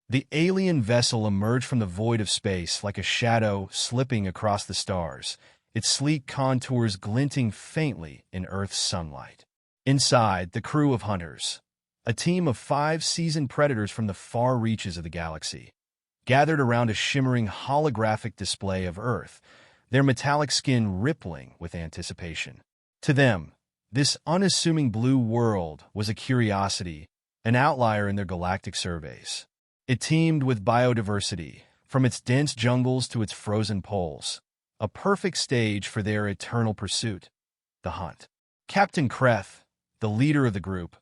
The alien vessel emerged from the void of space like a shadow slipping across the stars, its sleek contours glinting faintly in Earth's sunlight. Inside, the crew of hunters, a team of 5 seasoned predators from the far reaches of the galaxy, gathered around a shimmering holographic display of Earth, their metallic skin rippling with anticipation. To them, this unassuming blue world was a curiosity, an outlier in their galactic surveys. It teemed with biodiversity, from its dense jungles to its frozen poles, a perfect stage for their eternal pursuit, the hunt. Captain Kreth, the leader of the group,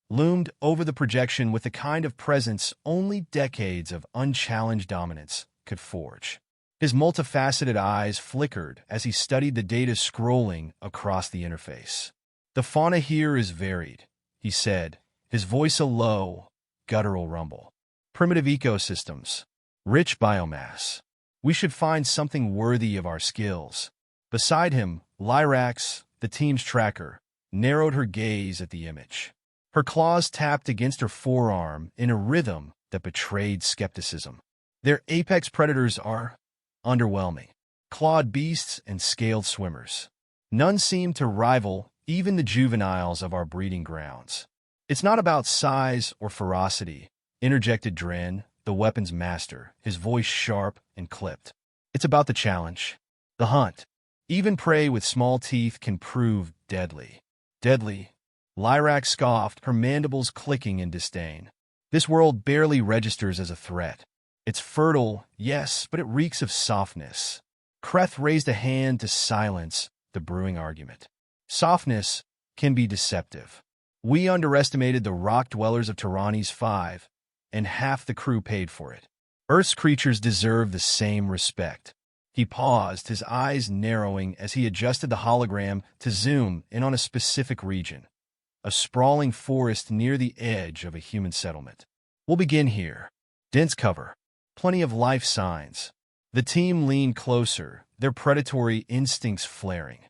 loomed over the projection with the kind of presence only decades of unchallenged dominance could forge. His multifaceted eyes flickered as he studied the data scrolling across the interface. "The fauna here is varied," he said, his voice a low, guttural rumble. "Primitive ecosystems, rich biomass. We should find something worthy of our skills." Beside him, Lyrax, the team's tracker, narrowed her gaze at the image. Her claws tapped against her forearm in a rhythm that betrayed skepticism. "Their apex predators are underwhelming. Clawed beasts and scaled swimmers. None seem to rival even the juveniles of our breeding grounds." "It's not about size or ferocity," interjected Dren, the weapon's master, his voice sharp and clipped. "It's about the challenge. The hunt. Even prey with small teeth can prove deadly." "Deadly?" Lyrax scoffed, her mandibles clicking in disdain. "This world barely registers as a threat. It's fertile, yes, but it reeks of softness." Kreth raised a hand to silence the brewing argument. "Softness can be deceptive. We underestimated the rock dwellers of Tyrannies 5, and half the crew paid for it. Earth's creatures deserve the same respect." He paused, his eyes narrowing as he adjusted the hologram to zoom in on a specific region, a sprawling forest near the edge of a human settlement. "We'll begin here. Dense cover. Plenty of life signs." The team leaned closer, their predatory instincts flaring.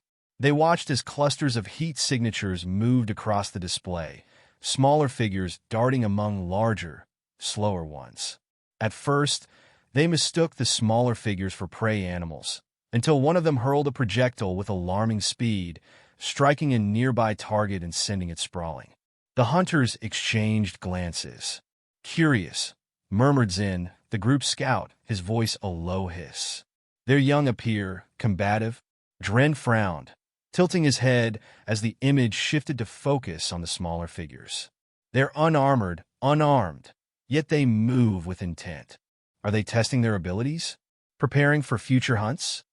They watched as clusters of heat signatures moved across the display, smaller figures darting among larger, slower ones. At first, they mistook the smaller figures for prey animals, until one of them hurled a projectile with alarming speed, striking a nearby target and sending it sprawling. The hunters exchanged glances. "Curious," murmured Zin, the group's scout, his voice a low hiss. "Their young appear combative." Dren frowned, tilting his head as the image shifted to focus on the smaller figures. "They're unarmored, unarmed, yet they move with intent. Are they testing their abilities? Preparing for future hunts?"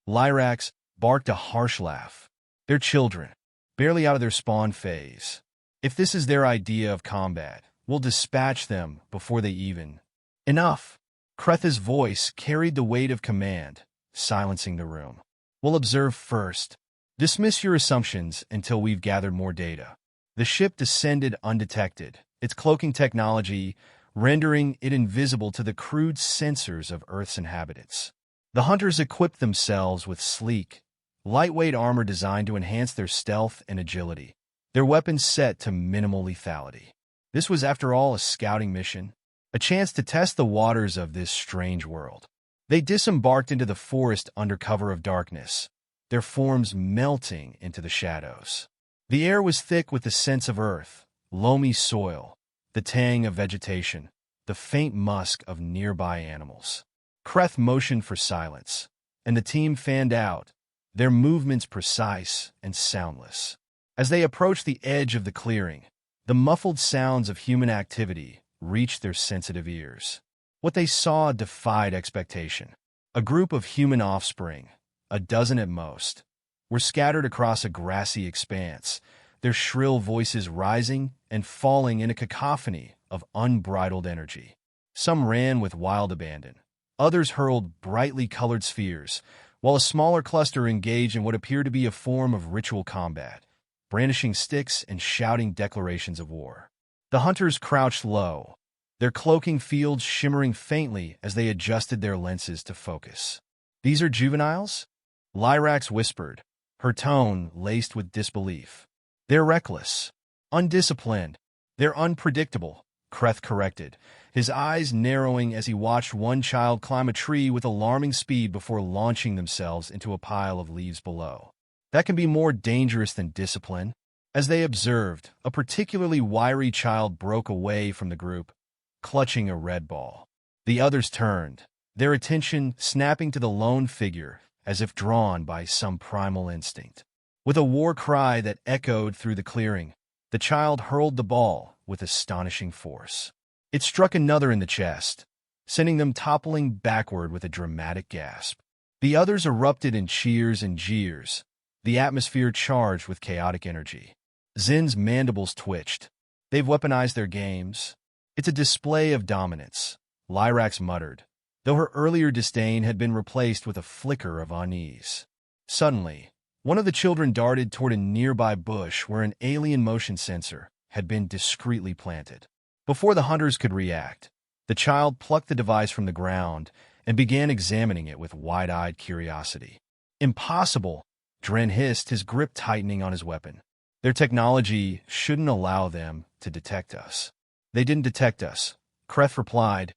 Lyrax barked a harsh laugh. "They're children, barely out of their spawn phase. If this is their idea of combat, we'll dispatch them before they even—" "Enough!" Kretha's voice carried the weight of command, silencing the room. "We'll observe first. Dismiss your assumptions until we've gathered more data." The ship descended undetected, its cloaking technology rendering it invisible to the crude sensors of Earth's inhabitants. The hunters equipped themselves with sleek, lightweight armor designed to enhance their stealth and agility, their weapons set to minimal lethality. This was, after all, a scouting mission, a chance to test the waters of this strange world. They disembarked into the forest under cover of darkness, their forms melting into the shadows. The air was thick with the scents of earth, loamy soil, the tang of vegetation, the faint musk of nearby animals. Kreth motioned for silence, and the team fanned out, their movements precise and soundless. As they approached the edge of the clearing, the muffled sounds of human activity reached their sensitive ears. What they saw defied expectation. A group of human offspring, a dozen at most, were scattered across a grassy expanse, their shrill voices rising and falling in a cacophony of unbridled energy. Some ran with wild abandon. Others hurled brightly colored spheres, while a smaller cluster engaged in what appeared to be a form of ritual combat, brandishing sticks and shouting declarations of war. The hunters crouched low, their cloaking fields shimmering faintly as they adjusted their lenses to focus. "These are juveniles?" Lyrax whispered, her tone laced with disbelief. "They're reckless, undisciplined, they're unpredictable," Kreth corrected, his eyes narrowing as he watched one child climb a tree with alarming speed before launching themselves into a pile of leaves below. That can be more dangerous than discipline. As they observed, a particularly wiry child broke away from the group, clutching a red ball. The others turned, their attention snapping to the lone figure as if drawn by some primal instinct. With a war cry that echoed through the clearing, the child hurled the ball with astonishing force. It struck another in the chest, sending them toppling backward with a dramatic gasp. The others erupted in cheers and jeers, the atmosphere charged with chaotic energy. Zin's mandibles twitched. They've weaponized their games. It's a display of dominance, Lyrax muttered, though her earlier disdain had been replaced with a flicker of unease. Suddenly, one of the children darted toward a nearby bush where an alien motion sensor had been discreetly planted. Before the hunters could react, the child plucked the device from the ground and began examining it with wide-eyed curiosity. Impossible, Dren hissed, his grip tightening on his weapon. Their technology shouldn't allow them to detect us. They didn't detect us, Kreth replied,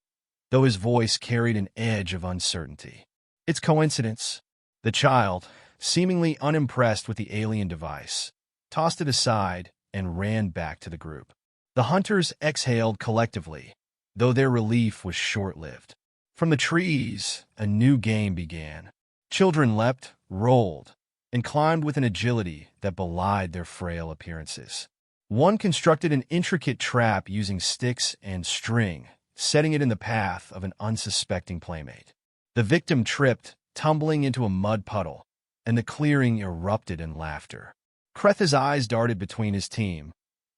though his voice carried an edge of uncertainty. It's coincidence. The child, seemingly unimpressed with the alien device, tossed it aside and ran back to the group. The hunters exhaled collectively, though their relief was short-lived. From the trees, a new game began. Children leapt, rolled, and climbed with an agility that belied their frail appearances. One constructed an intricate trap using sticks and string, setting it in the path of an unsuspecting playmate. The victim tripped, tumbling into a mud puddle, and the clearing erupted in laughter. Kreth's eyes darted between his team,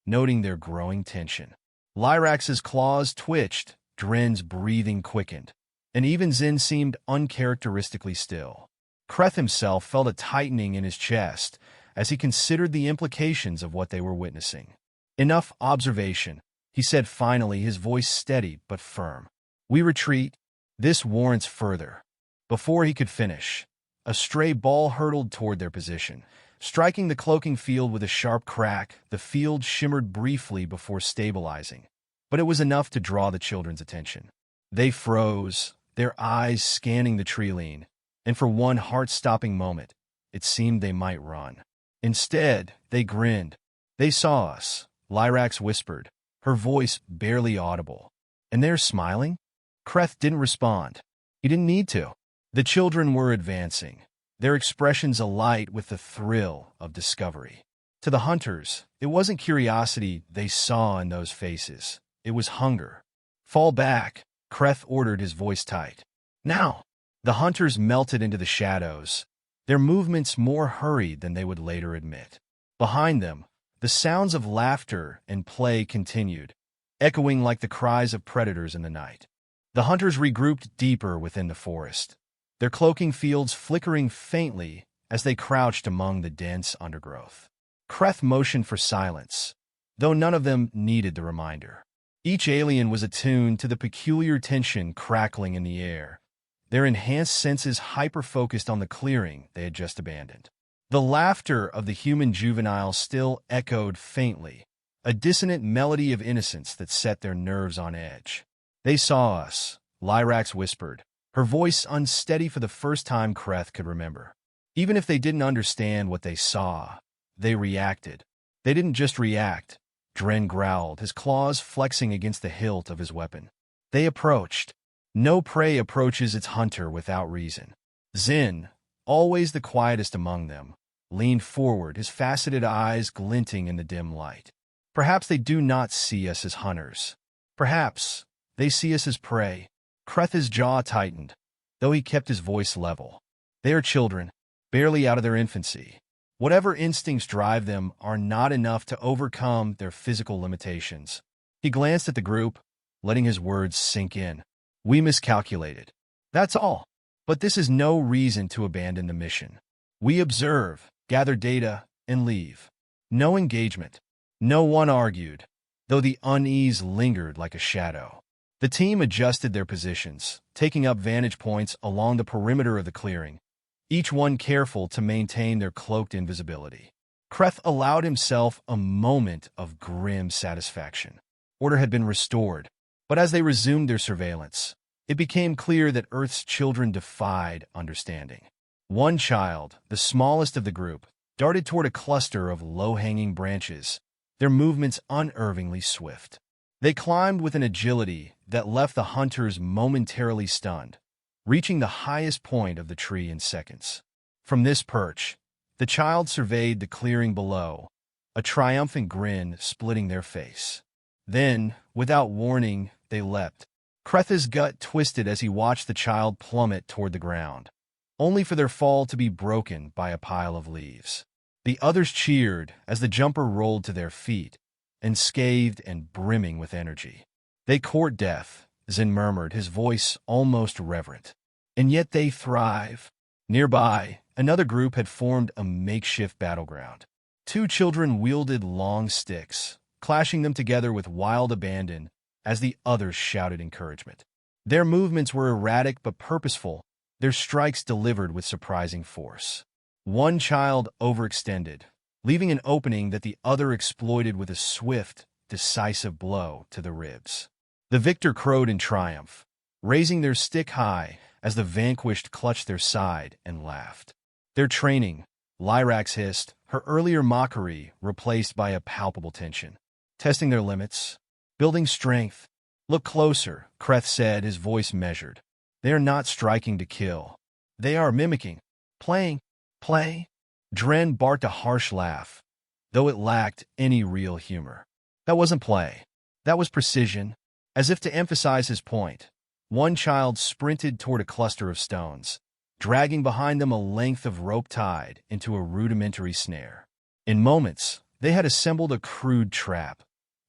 noting their growing tension. Lyrax's claws twitched, Dren's breathing quickened, and even Zin seemed uncharacteristically still. Kreth himself felt a tightening in his chest as he considered the implications of what they were witnessing. Enough observation, he said finally, his voice steady but firm. We retreat. This warrants further. Before he could finish, a stray ball hurtled toward their position. Striking the cloaking field with a sharp crack, the field shimmered briefly before stabilizing, but it was enough to draw the children's attention. They froze, their eyes scanning the tree-line, and for one heart-stopping moment, it seemed they might run. Instead, they grinned. They saw us, Lyrax whispered, her voice barely audible. And they're smiling? Kreth didn't respond. He didn't need to. The children were advancing, their expressions alight with the thrill of discovery. To the hunters, it wasn't curiosity they saw in those faces. It was hunger. Fall back, Kreth ordered, his voice tight. Now! The hunters melted into the shadows, their movements more hurried than they would later admit. Behind them, the sounds of laughter and play continued, echoing like the cries of predators in the night. The hunters regrouped deeper within the forest, their cloaking fields flickering faintly as they crouched among the dense undergrowth. Kreth motioned for silence, though none of them needed the reminder. Each alien was attuned to the peculiar tension crackling in the air, their enhanced senses hyper-focused on the clearing they had just abandoned. The laughter of the human juveniles still echoed faintly, a dissonant melody of innocence that set their nerves on edge. They saw us, Lyrax whispered, her voice unsteady for the first time Kreth could remember. Even if they didn't understand what they saw, they reacted. They didn't just react, Dren growled, his claws flexing against the hilt of his weapon. They approached. No prey approaches its hunter without reason. Zin, always the quietest among them, leaned forward, his faceted eyes glinting in the dim light. Perhaps they do not see us as hunters. Perhaps they see us as prey. Kreth's jaw tightened, though he kept his voice level. They are children, barely out of their infancy. Whatever instincts drive them are not enough to overcome their physical limitations. He glanced at the group, letting his words sink in. We miscalculated. That's all. But this is no reason to abandon the mission. We observe, gather data, and leave. No engagement. No one argued, though the unease lingered like a shadow. The team adjusted their positions, taking up vantage points along the perimeter of the clearing, each one careful to maintain their cloaked invisibility. Kreth allowed himself a moment of grim satisfaction. Order had been restored, but as they resumed their surveillance, it became clear that Earth's children defied understanding. One child, the smallest of the group, darted toward a cluster of low-hanging branches, their movements unervingly swift. They climbed with an agility that left the hunters momentarily stunned, reaching the highest point of the tree in seconds. From this perch, the child surveyed the clearing below, a triumphant grin splitting their face. Then, without warning, they leapt. Kreth's gut twisted as he watched the child plummet toward the ground, only for their fall to be broken by a pile of leaves. The others cheered as the jumper rolled to their feet, unscathed and brimming with energy. "They court death," Zin murmured, his voice almost reverent. "And yet they thrive." Nearby, another group had formed a makeshift battleground. Two children wielded long sticks, clashing them together with wild abandon as the others shouted encouragement. Their movements were erratic but purposeful, their strikes delivered with surprising force. One child overextended, leaving an opening that the other exploited with a swift, decisive blow to the ribs. The victor crowed in triumph, raising their stick high as the vanquished clutched their side and laughed. Their training, Lyrax hissed, her earlier mockery replaced by a palpable tension. Testing their limits, building strength. "Look closer," Kreth said, his voice measured. "They are not striking to kill. They are mimicking. Playing. Play." Dren barked a harsh laugh, though it lacked any real humor. That wasn't play. That was precision. As if to emphasize his point, one child sprinted toward a cluster of stones, dragging behind them a length of rope tied into a rudimentary snare. In moments, they had assembled a crude trap,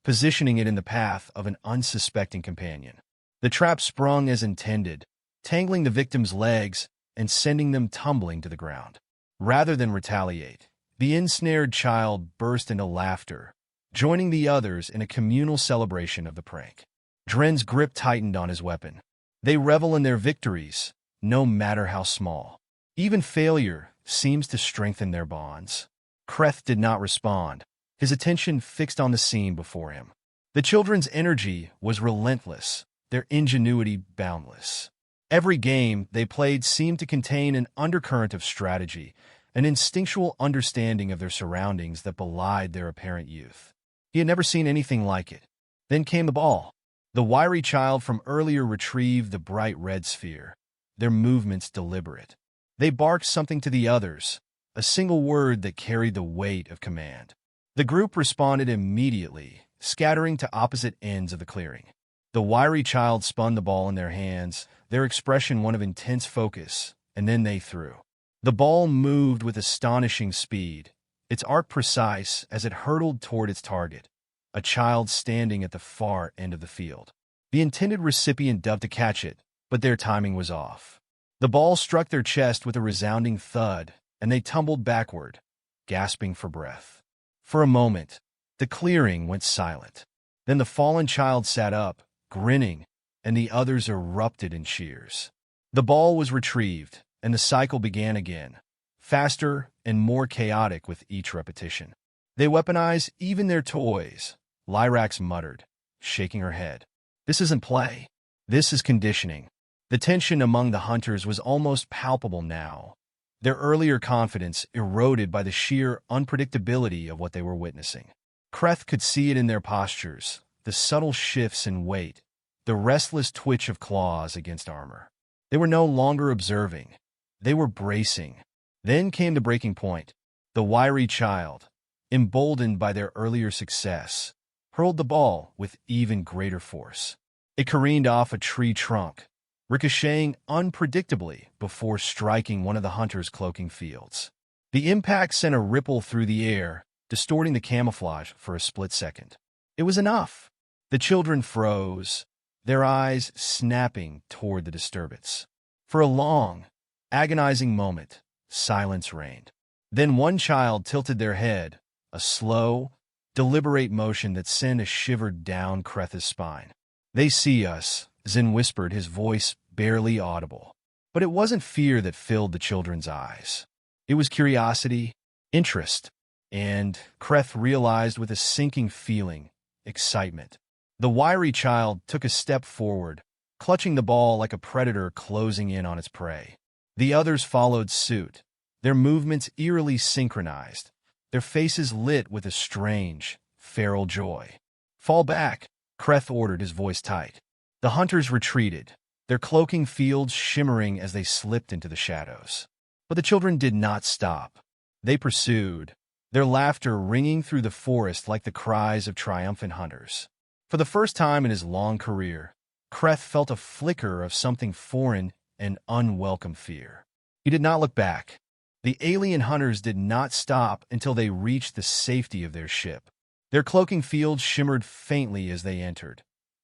positioning it in the path of an unsuspecting companion. The trap sprung as intended, tangling the victim's legs and sending them tumbling to the ground. Rather than retaliate, the ensnared child burst into laughter, joining the others in a communal celebration of the prank. Dren's grip tightened on his weapon. They revel in their victories, no matter how small. Even failure seems to strengthen their bonds. Kreth did not respond, his attention fixed on the scene before him. The children's energy was relentless, their ingenuity boundless. Every game they played seemed to contain an undercurrent of strategy, an instinctual understanding of their surroundings that belied their apparent youth. He had never seen anything like it. Then came the ball. The wiry child from earlier retrieved the bright red sphere, their movements deliberate. They barked something to the others, a single word that carried the weight of command. The group responded immediately, scattering to opposite ends of the clearing. The wiry child spun the ball in their hands, their expression one of intense focus, and then they threw. The ball moved with astonishing speed, its arc precise as it hurtled toward its target, a child standing at the far end of the field. The intended recipient dove to catch it, but their timing was off. The ball struck their chest with a resounding thud, and they tumbled backward, gasping for breath. For a moment, the clearing went silent. Then the fallen child sat up, grinning, and the others erupted in cheers. The ball was retrieved, and the cycle began again, faster and more chaotic with each repetition. "They weaponize even their toys," Lyrax muttered, shaking her head. "This isn't play. This is conditioning." The tension among the hunters was almost palpable now, their earlier confidence eroded by the sheer unpredictability of what they were witnessing. Kreth could see it in their postures, the subtle shifts in weight, the restless twitch of claws against armor. They were no longer observing. They were bracing. Then came the breaking point. The wiry child, emboldened by their earlier success, hurled the ball with even greater force. It careened off a tree trunk, ricocheting unpredictably before striking one of the hunter's cloaking fields. The impact sent a ripple through the air, distorting the camouflage for a split second. It was enough. The children froze, their eyes snapping toward the disturbance. For a long, agonizing moment, silence reigned. Then one child tilted their head, a slow, deliberate motion that sent a shiver down Kreth's spine. "They see us," Zin whispered, his voice barely audible. But it wasn't fear that filled the children's eyes. It was curiosity, interest, and, Kreth realized with a sinking feeling, excitement. The wiry child took a step forward, clutching the ball like a predator closing in on its prey. The others followed suit, their movements eerily synchronized, their faces lit with a strange, feral joy. "Fall back," Kreth ordered, his voice tight. The hunters retreated, their cloaking fields shimmering as they slipped into the shadows. But the children did not stop. They pursued, their laughter ringing through the forest like the cries of triumphant hunters. For the first time in his long career, Kreth felt a flicker of something foreign and unwelcome fear. He did not look back. The alien hunters did not stop until they reached the safety of their ship. Their cloaking fields shimmered faintly as they entered,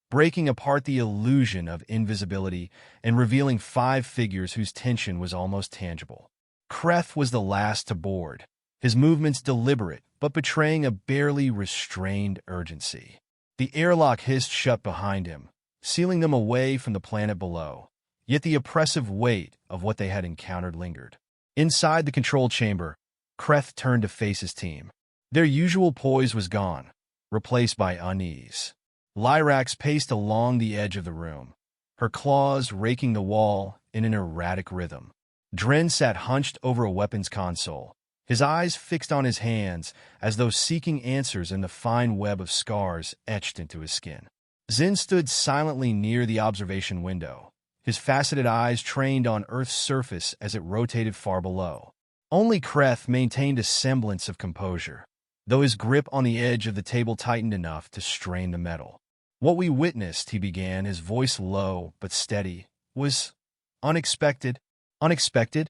breaking apart the illusion of invisibility and revealing 5 figures whose tension was almost tangible. Kreth was the last to board, his movements deliberate but betraying a barely restrained urgency. The airlock hissed shut behind him, sealing them away from the planet below, yet the oppressive weight of what they had encountered lingered. Inside the control chamber, Kreth turned to face his team. Their usual poise was gone, replaced by unease. Lyrax paced along the edge of the room, her claws raking the wall in an erratic rhythm. Dren sat hunched over a weapons console, his eyes fixed on his hands as though seeking answers in the fine web of scars etched into his skin. Zin stood silently near the observation window, his faceted eyes trained on Earth's surface as it rotated far below. Only Kreth maintained a semblance of composure, though his grip on the edge of the table tightened enough to strain the metal. "What we witnessed," he began, his voice low but steady, "was unexpected." "Unexpected?"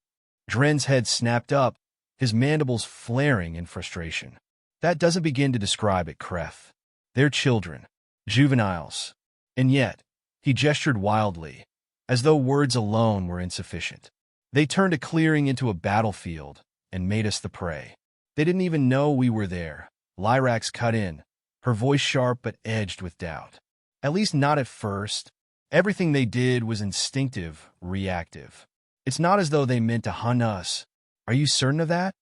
Dren's head snapped up, his mandibles flaring in frustration. "That doesn't begin to describe it, Kreth. They're children, juveniles. And yet," he gestured wildly, as though words alone were insufficient, "they turned a clearing into a battlefield and made us the prey. They didn't even know we were there." Lyrax cut in, her voice sharp but edged with doubt. "At least not at first. Everything they did was instinctive, reactive. It's not as though they meant to hunt us. Are you certain of that?"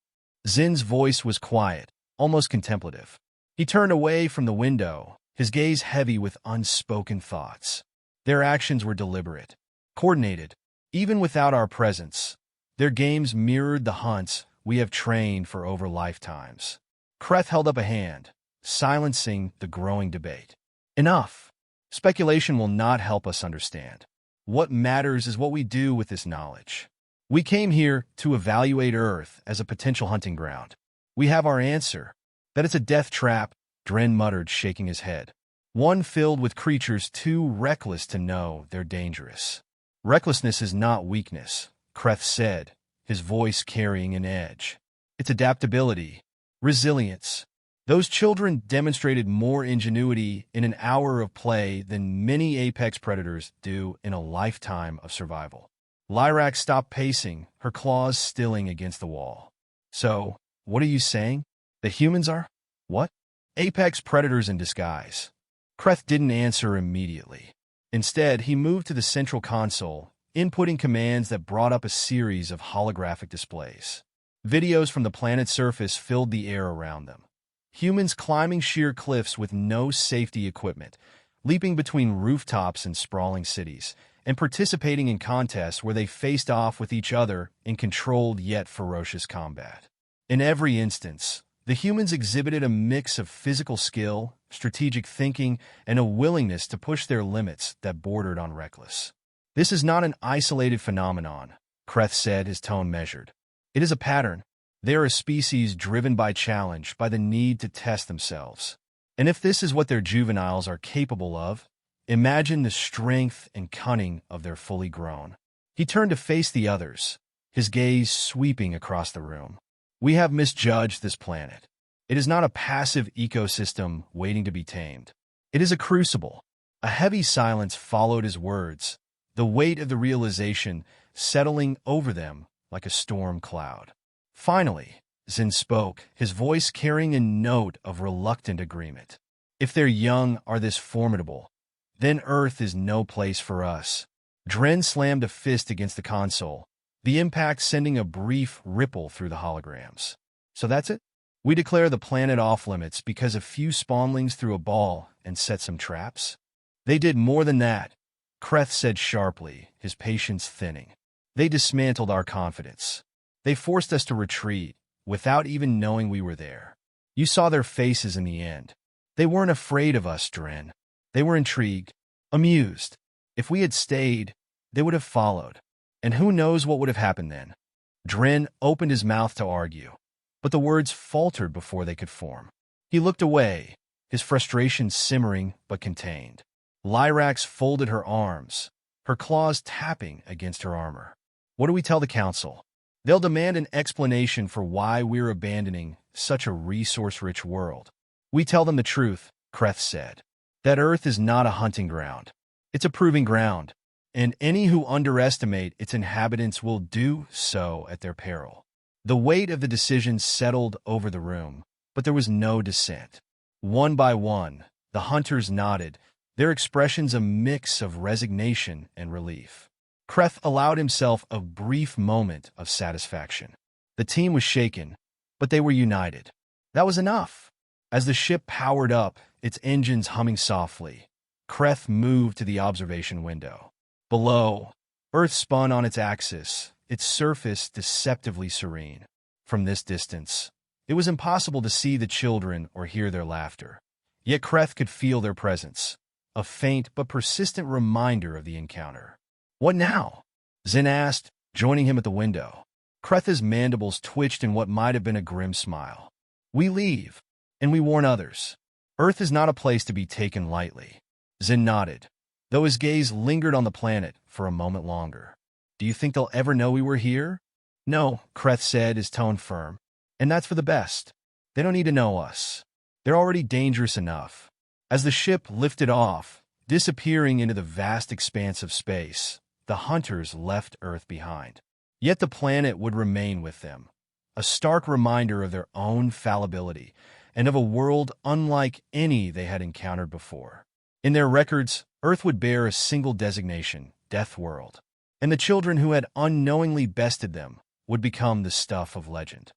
Zin's voice was quiet, almost contemplative. He turned away from the window, his gaze heavy with unspoken thoughts. "Their actions were deliberate, coordinated, even without our presence. Their games mirrored the hunts we have trained for over lifetimes." Kreth held up a hand, silencing the growing debate. "Enough. Speculation will not help us understand. What matters is what we do with this knowledge. We came here to evaluate Earth as a potential hunting ground. We have our answer. That it's a death trap," Dren muttered, shaking his head. "One filled with creatures too reckless to know they're dangerous." "Recklessness is not weakness," Kreth said, his voice carrying an edge. "It's adaptability, resilience. Those children demonstrated more ingenuity in an hour of play than many apex predators do in a lifetime of survival." Lyrax stopped pacing, her claws stilling against the wall. "So, what are you saying? The humans are, what?" "Apex predators in disguise." Kreth didn't answer immediately. Instead, he moved to the central console, inputting commands that brought up a series of holographic displays. Videos from the planet's surface filled the air around them. Humans climbing sheer cliffs with no safety equipment, leaping between rooftops and sprawling cities, and participating in contests where they faced off with each other in controlled yet ferocious combat. In every instance, the humans exhibited a mix of physical skill, strategic thinking, and a willingness to push their limits that bordered on reckless. "This is not an isolated phenomenon," Kreth said, his tone measured. "It is a pattern. They are a species driven by challenge, by the need to test themselves. And if this is what their juveniles are capable of, imagine the strength and cunning of their fully grown." He turned to face the others, his gaze sweeping across the room. "We have misjudged this planet. It is not a passive ecosystem waiting to be tamed. It is a crucible." A heavy silence followed his words, the weight of the realization settling over them like a storm cloud. Finally, Zin spoke, his voice carrying a note of reluctant agreement. "If their young are this formidable, then Earth is no place for us." Dren slammed a fist against the console, the impact sending a brief ripple through the holograms. "So that's it? We declare the planet off-limits because a few spawnlings threw a ball and set some traps? They did more than that, Kreth said sharply, his patience thinning. They dismantled our confidence. They forced us to retreat, without even knowing we were there. You saw their faces in the end. They weren't afraid of us, Dren. They were intrigued, amused. If we had stayed, they would have followed. And who knows what would have happened then? Dren opened his mouth to argue, but the words faltered before they could form. He looked away, his frustration simmering but contained. Lyrax folded her arms, her claws tapping against her armor. What do we tell the council? They'll demand an explanation for why we're abandoning such a resource-rich world. We tell them the truth, Kreth said. That Earth is not a hunting ground. It's a proving ground, and any who underestimate its inhabitants will do so at their peril. The weight of the decision settled over the room, but there was no dissent. One by one, the hunters nodded, their expressions a mix of resignation and relief. Kreth allowed himself a brief moment of satisfaction. The team was shaken, but they were united. That was enough. As the ship powered up, its engines humming softly, Kreth moved to the observation window. Below, Earth spun on its axis, its surface deceptively serene. From this distance, it was impossible to see the children or hear their laughter. Yet Kreth could feel their presence, a faint but persistent reminder of the encounter. What now? Zin asked, joining him at the window. Kreth's mandibles twitched in what might have been a grim smile. We leave, and we warn others. Earth is not a place to be taken lightly. Zin nodded, though his gaze lingered on the planet for a moment longer. Do you think they'll ever know we were here? No, Kreth said, his tone firm. And that's for the best. They don't need to know us. They're already dangerous enough. As the ship lifted off, disappearing into the vast expanse of space, the hunters left Earth behind. Yet the planet would remain with them, a stark reminder of their own fallibility and of a world unlike any they had encountered before. In their records, Earth would bear a single designation, Deathworld, and the children who had unknowingly bested them would become the stuff of legend.